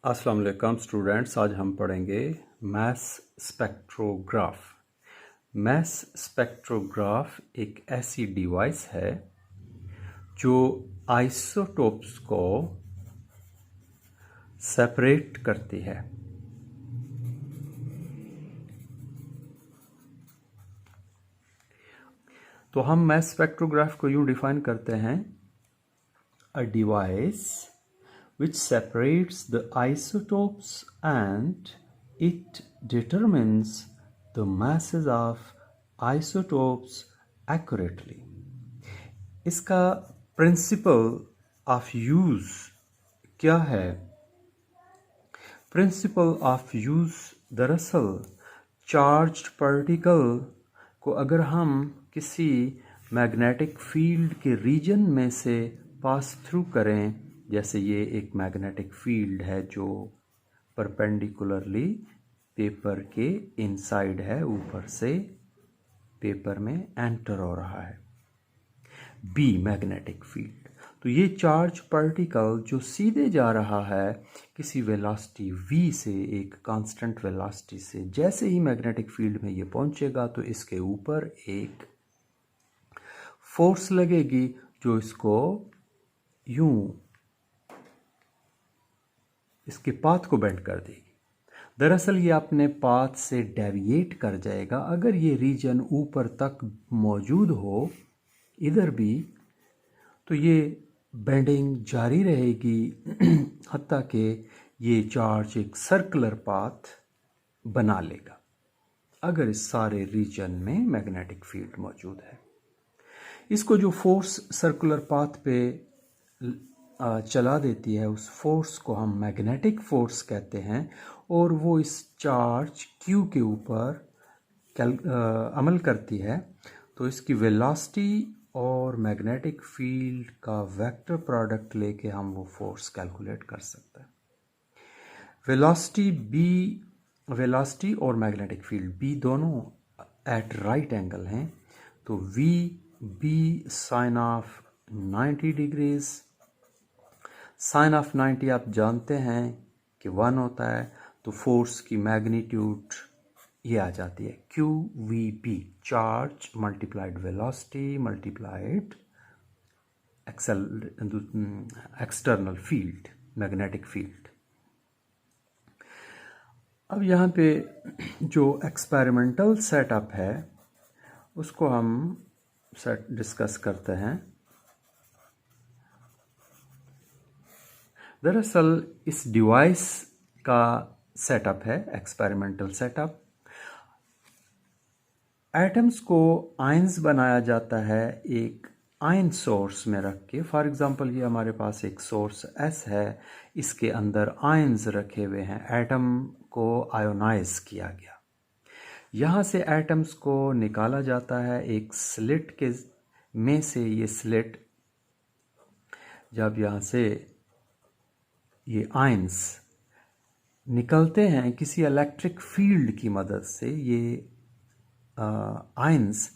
अस्सलाम वालेकुम स्टूडेंट्स। आज हम पढ़ेंगे मैस स्पेक्ट्रोग्राफ। मैस स्पेक्ट्रोग्राफ एक ऐसी डिवाइस है जो आइसोटोप्स को सेपरेट करती है। तो हम मैस स्पेक्ट्रोग्राफ को यूं डिफाइन करते हैं, a device which separates the isotopes and it determines the masses of isotopes accurately. इसका प्रिंसिपल ऑफ यूज क्या है? प्रिंसिपल ऑफ यूज दरअसल चार्ज्ड पार्टिकल को अगर हम किसी मैग्नेटिक फील्ड के रीजन में से पास थ्रू करें, जैसे ये एक मैग्नेटिक फील्ड है जो परपेंडिकुलरली पेपर के इनसाइड है, ऊपर से पेपर में एंटर हो रहा है, बी मैग्नेटिक फील्ड। तो ये चार्ज पार्टिकल जो सीधे जा रहा है किसी वेलोसिटी v से, एक कांस्टेंट वेलोसिटी से, जैसे ही मैग्नेटिक फील्ड में ये पहुंचेगा तो इसके ऊपर एक फोर्स लगेगी जो इसको यूं इसके पाथ को बेंड कर देगी। दरअसल ये अपने पाथ से डेविएट कर जाएगा। अगर ये रीजन ऊपर तक मौजूद हो इधर भी, तो ये बेंडिंग जारी रहेगी हत्ता कि ये चार्ज एक सर्कुलर पाथ बना लेगा अगर इस सारे रीजन में मैग्नेटिक फील्ड मौजूद है। इसको जो फोर्स सर्कुलर पाथ पे चला देती है, उस फोर्स को हम मैग्नेटिक फोर्स कहते हैं, और वो इस चार्ज Q के ऊपर अमल करती है। तो इसकी वेलोसिटी और मैग्नेटिक फील्ड का वेक्टर प्रोडक्ट लेके हम वो फोर्स कैलकुलेट कर सकते हैं। वेलोसिटी और मैग्नेटिक फील्ड B दोनों एट राइट एंगल हैं, तो V B sine of 90 degrees. Sine of 90 आप जानते हैं कि 1 होता है, तो फोर्स की मैग्नीट्यूड ये आ जाती है QVB, charge multiplied velocity multiplied external field, magnetic field. अब यहाँ पे जो एक्सपेरिमेंटल सेटअप है उसको हम डिस्कस करते हैं। दरअसल इस डिवाइस का सेटअप है एक्सपेरिमेंटल सेटअप। एटम्स को आयंस बनाया जाता है एक आयन सोर्स में रख के। फॉर एग्जांपल ये हमारे पास एक सोर्स S है, इसके अंदर आयंस रखे हुए हैं, एटम को आयोनाइज किया गया। यहाँ से एटम्स को निकाला जाता है एक स्लिट के में से। ये स्लिट जब यहाँ से ये आयंस निकलते हैं किसी इलेक्ट्रिक फील्ड की मदद से, ये आयंस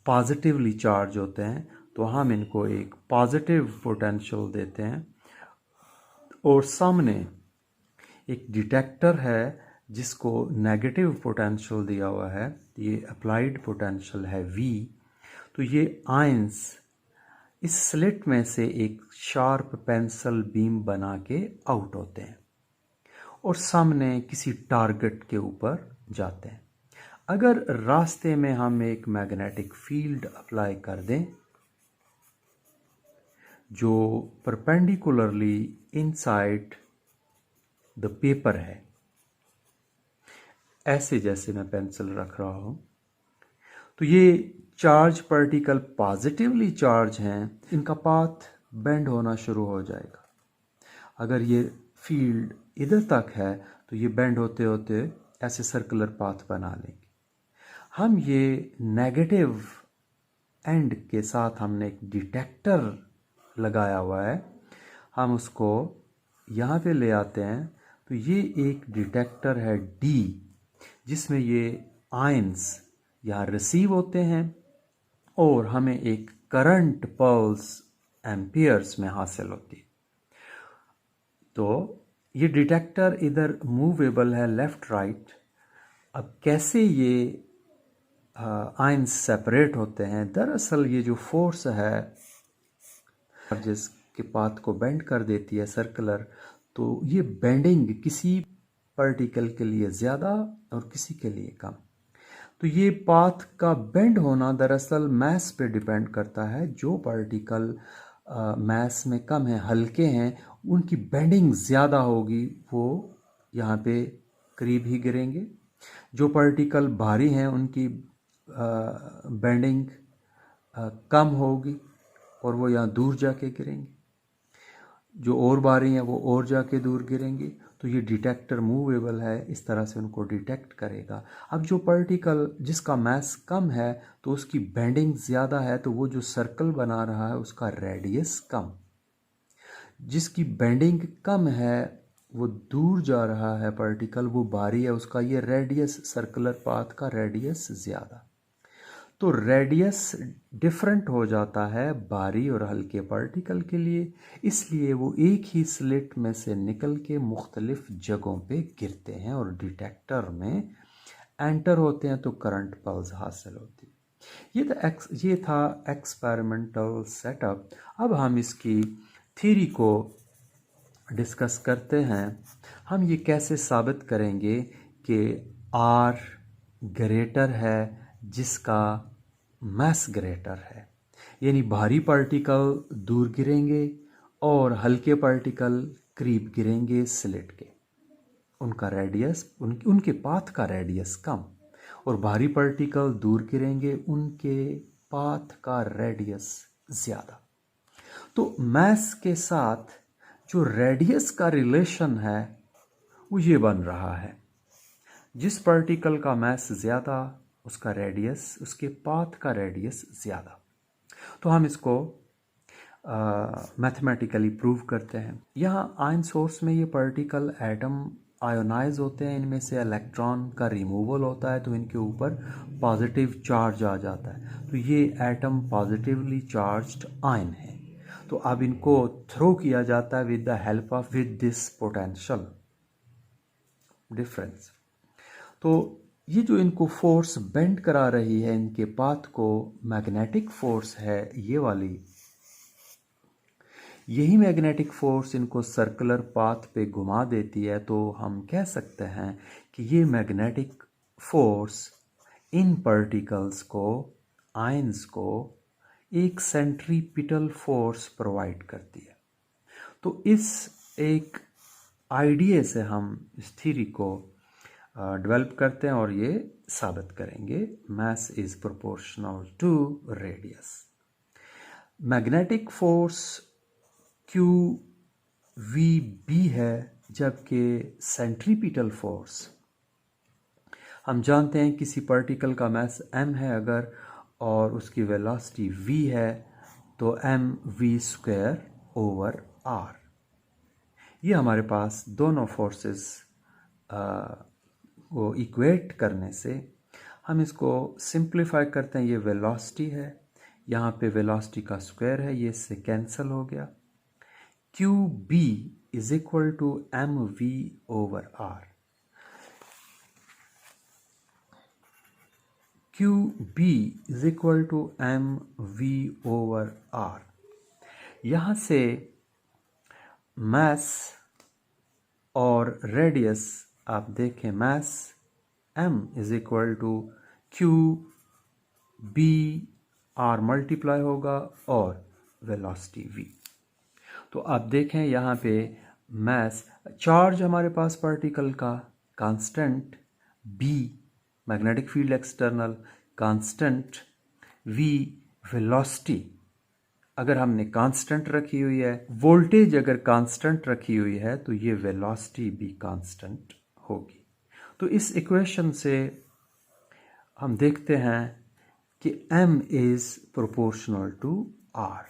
पॉजिटिवली चार्ज होते हैं, तो हम इनको एक पॉजिटिव पोटेंशियल देते हैं। और सामने एक डिटेक्टर है जिसको नेगेटिव पोटेंशियल दिया हुआ है, ये अप्लाइड पोटेंशियल है V। तो ये आयंस इस स्लिट में से एक शार्प पेंसिल बीम बना के आउट होते हैं और सामने किसी टारगेट के ऊपर जाते हैं। अगर रास्ते में हम एक मैग्नेटिक फील्ड अप्लाई कर दें जो परपेंडिकुलरली इनसाइड द पेपर है, ऐसे जैसे मैं पेंसिल रख रहा हूं, तो ये चार्ज पार्टिकल पॉजिटिवली चार्ज हैं, इनका पाथ बेंड होना शुरू हो जाएगा। अगर ये फील्ड इधर तक है तो ये बेंड होते होते ऐसे सर्कुलर पाथ बना लेंगे। हम ये नेगेटिव एंड के साथ हमने एक डिटेक्टर लगाया हुआ है, हम उसको यहाँ पे ले आते हैं। तो ये एक डिटेक्टर है D, जिसमें ये आयंस यहाँ रिसीव होते हैं और हमें एक करंट पल्स एम्पियर्स में हासिल होती है। तो ये डिटेक्टर इधर मूवेबल है लेफ़्ट राइट। अब कैसे ये आयंस सेपरेट होते हैं? दरअसल ये जो फोर्स है चार्जेस के पाथ को बेंड कर देती है सर्कुलर, तो ये बेंडिंग किसी पार्टिकल के लिए ज़्यादा और किसी के लिए कम। तो ये पाथ का बेंड होना दरअसल मैस पे डिपेंड करता है। जो पार्टिकल मैस में कम है, हल्के हैं, उनकी बेंडिंग ज़्यादा होगी, वो यहाँ पे करीब ही गिरेंगे। जो पार्टिकल भारी हैं उनकी बेंडिंग कम होगी और वो यहाँ दूर जाके गिरेंगे। जो और भारी हैं वो और जाके दूर गिरेंगे। तो ये डिटेक्टर मूवेबल है, इस तरह से उनको डिटेक्ट करेगा। अब जो पार्टिकल जिसका मास कम है तो उसकी बेंडिंग ज़्यादा है, तो वो जो सर्कल बना रहा है उसका रेडियस कम। जिसकी बेंडिंग कम है वो दूर जा रहा है पार्टिकल, वो भारी है, उसका ये रेडियस सर्कुलर पाथ का रेडियस ज़्यादा। तो रेडियस डिफरेंट हो जाता है भारी और हल्के पार्टिकल के लिए, इसलिए वो एक ही स्लिट में से निकल के मुख्तलिफ जगहों पे गिरते हैं और डिटेक्टर में एंटर होते हैं, तो करंट पल्स हासिल होती है। ये था एक्सपेरिमेंटल सेटअप। अब हम इसकी थ्योरी को डिस्कस करते हैं। हम ये कैसे साबित करेंगे कि आर ग्रेटर है जिसका मास ग्रेटर है, यानी भारी पार्टिकल दूर गिरेंगे और हल्के पार्टिकल करीब गिरेंगे स्लिट के। उनका रेडियस उनके पाथ का रेडियस कम, और भारी पार्टिकल दूर गिरेंगे, उनके पाथ का रेडियस ज़्यादा। तो मास के साथ जो रेडियस का रिलेशन है वो ये बन रहा है। जिस पार्टिकल का मास ज़्यादा उसका रेडियस, उसके पाथ का रेडियस ज़्यादा। तो हम इसको मैथमेटिकली प्रूव करते हैं। यहाँ आयन सोर्स में ये पार्टिकल एटम आयोनाइज होते हैं, इनमें से इलेक्ट्रॉन का रिमूवल होता है तो इनके ऊपर पॉजिटिव चार्ज आ जाता है। तो ये एटम पॉजिटिवली चार्ज्ड आयन है। तो अब इनको थ्रो किया जाता है with the help of with this potential difference. तो ये जो इनको फोर्स बेंड करा रही है इनके पाथ को, मैग्नेटिक फोर्स है ये वाली। यही मैग्नेटिक फोर्स इनको सर्कुलर पाथ पे घुमा देती है। तो हम कह सकते हैं कि ये मैग्नेटिक फोर्स इन पार्टिकल्स को, आयंस को, एक सेंट्रीपिटल फोर्स प्रोवाइड करती है। तो इस एक आइडिया से हम इस थ्योरी को डेवलप करते हैं और ये साबित करेंगे। Mass is proportional to radius. Magnetic force q v B है, जबकि सेंट्रीपिटल फोर्स, हम जानते हैं किसी पार्टिकल का मास m है अगर और उसकी वेलोसिटी v है तो mv² ओवर r। ये हमारे पास दोनों फोर्सेस को इक्वेट करने से हम इसको सिंप्लीफाई करते हैं। ये वेलोसिटी है, यहाँ पे वेलोसिटी का स्क्वायर है, ये इससे कैंसिल हो गया। Q B is equal to mv over r। Q B is equal to mv over r। यहाँ से मास और रेडियस आप देखें, mass m is equal to q B r multiply होगा और वेलोसिटी v। तो आप देखें यहाँ पे मास, चार्ज हमारे पास पार्टिकल का constant, b magnetic field external constant, v velocity अगर हमने कांस्टेंट रखी हुई है, वोल्टेज अगर कांस्टेंट रखी हुई है तो ये वेलोसिटी भी कांस्टेंट होगी। तो इस इक्वेशन से हम देखते हैं कि m is proportional to r,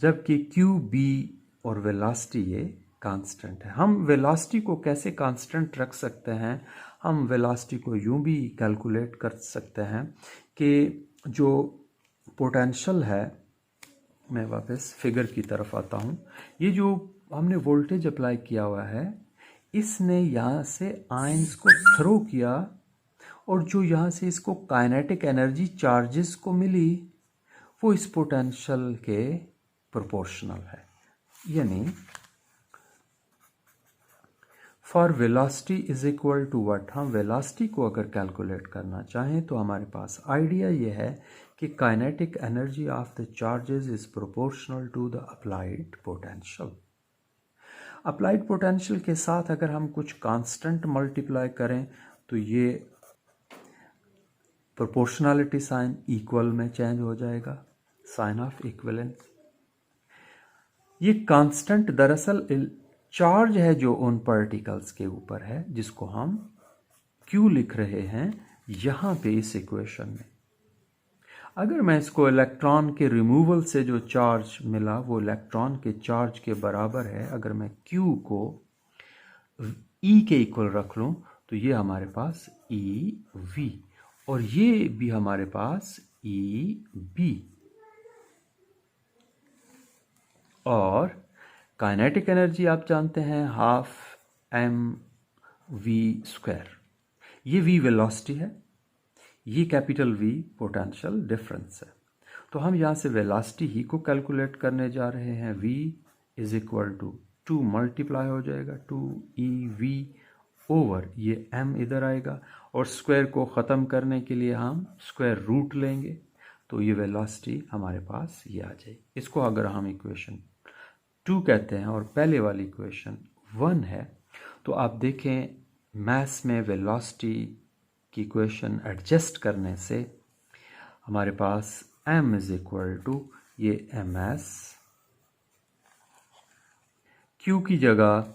जबकि क्यू बी और वेलोसिटी ये कांस्टेंट है। हम वेलोसिटी को कैसे कांस्टेंट रख सकते हैं? हम वेलोसिटी को यूं भी कैलकुलेट कर सकते हैं कि जो पोटेंशियल है, मैं वापस फिगर की तरफ आता हूं, ये जो हमने वोल्टेज अप्लाई किया हुआ है, इसने यहाँ से आयंस को थ्रो किया और जो यहाँ से इसको काइनेटिक एनर्जी चार्जेस को मिली वो इस पोटेंशियल के प्रोपोर्शनल है। यानी for velocity is equal to what, हम वेलोसिटी को अगर कैलकुलेट करना चाहें तो हमारे पास आइडिया ये है कि kinetic energy of the charges is proportional to the applied potential. Applied potential के साथ अगर हम कुछ कांस्टेंट मल्टीप्लाई करें तो ये प्रोपोर्शनलिटी साइन इक्वल में चेंज हो जाएगा, साइन ऑफ इक्विवेलेंस। ये कांस्टेंट दरअसल चार्ज है जो उन पार्टिकल्स के ऊपर है, जिसको हम Q लिख रहे हैं यहाँ पे इस इक्वेशन में। अगर मैं इसको इलेक्ट्रॉन के रिमूवल से जो चार्ज मिला वो इलेक्ट्रॉन के चार्ज के बराबर है, अगर मैं Q को E के इक्वल रख लूँ तो ये हमारे पास EV और ये भी हमारे पास EB। और काइनेटिक एनर्जी आप जानते हैं हाफ mv²। ये v वेलोसिटी है, ये कैपिटल V पोटेंशियल डिफरेंस है। तो हम यहाँ से वेलोसिटी ही को कैलकुलेट करने जा रहे हैं। v is equal to 2 multiply हो जाएगा 2ev ओवर ये m इधर आएगा और स्क्वायर को ख़त्म करने के लिए हम स्क्वायर रूट लेंगे तो ये वेलोसिटी हमारे पास ये आ जाएगी। इसको अगर हम इक्वेशन 2 कहते हैं और पहले वाली इक्वेशन 1 है तो आप देखें मैथ्स में वेलोसिटी की इक्वेशन एडजस्ट करने से हमारे पास m इज इक्वल टू ये ms, q की जगह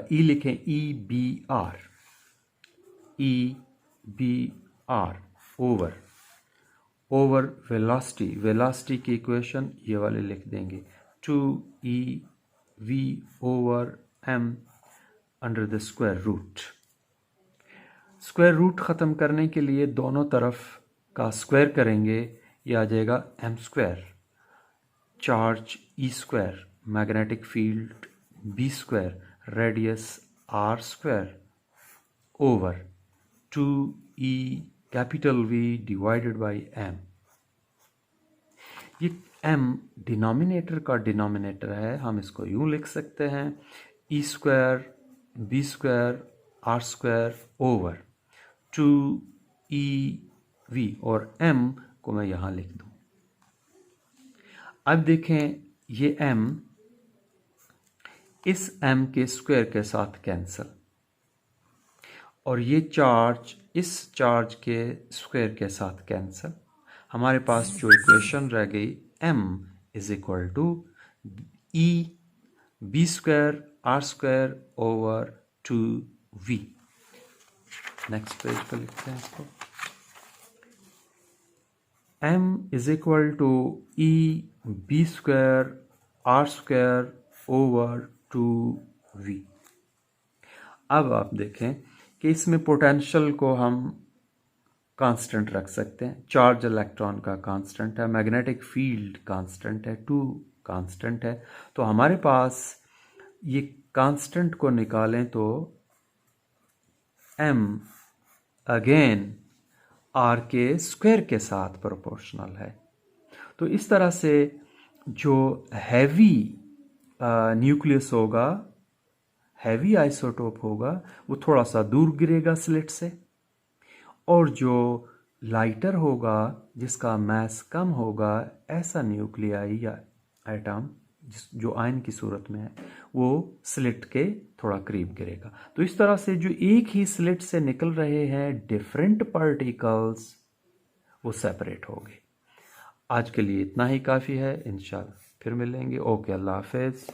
E लिखें EBR ओवर वेलोसिटी की इक्वेशन ये वाले लिख देंगे 2ev over m under the square root. Square root ख़त्म करने के लिए दोनों तरफ का स्क्वायर करेंगे, ये आ जाएगा m², charge E², magnetic field B², radius R² over 2e capital V divided by m। ये m डिनोमिनेटर का डिनोमिनेटर है, हम इसको यूं लिख सकते हैं E² B² R² over 2ev और m को मैं यहाँ लिख दूं। अब देखें ये m इस m के स्क्वायर के साथ कैंसल और ये चार्ज इस चार्ज के स्क्वायर के साथ कैंसल। हमारे पास जो इक्वेशन रह गई m is equal to e b² r² over 2v। Next page पर लिखते हैं इसको। m is equal to e b² r² over 2v। अब आप देखें कि इसमें पोटेंशियल को हम कांस्टेंट रख सकते हैं। चार्ज इलेक्ट्रॉन का कांस्टेंट है, मैग्नेटिक फील्ड कांस्टेंट है, 2 कांस्टेंट है। तो हमारे पास ये कांस्टेंट को निकालें तो m अगेन r के स्क्वायर के साथ प्रोपोर्शनल है। तो इस तरह से जो हैवी न्यूक्लियस होगा, हैवी आइसोटोप होगा, वो थोड़ा सा दूर गिरेगा स्लिट से, और जो लाइटर होगा जिसका मास कम होगा, ऐसा न्यूक्लियाई या एटम जो आयन की सूरत में है, वो स्लिट के थोड़ा करीब गिरेगा। तो इस तरह से जो एक ही स्लिट से निकल रहे हैं डिफरेंट पार्टिकल्स, वो सेपरेट हो गए। आज के लिए इतना ही काफ़ी है, इंशाल्लाह फिर मिलेंगे। ओके, अल्लाह हाफिज़।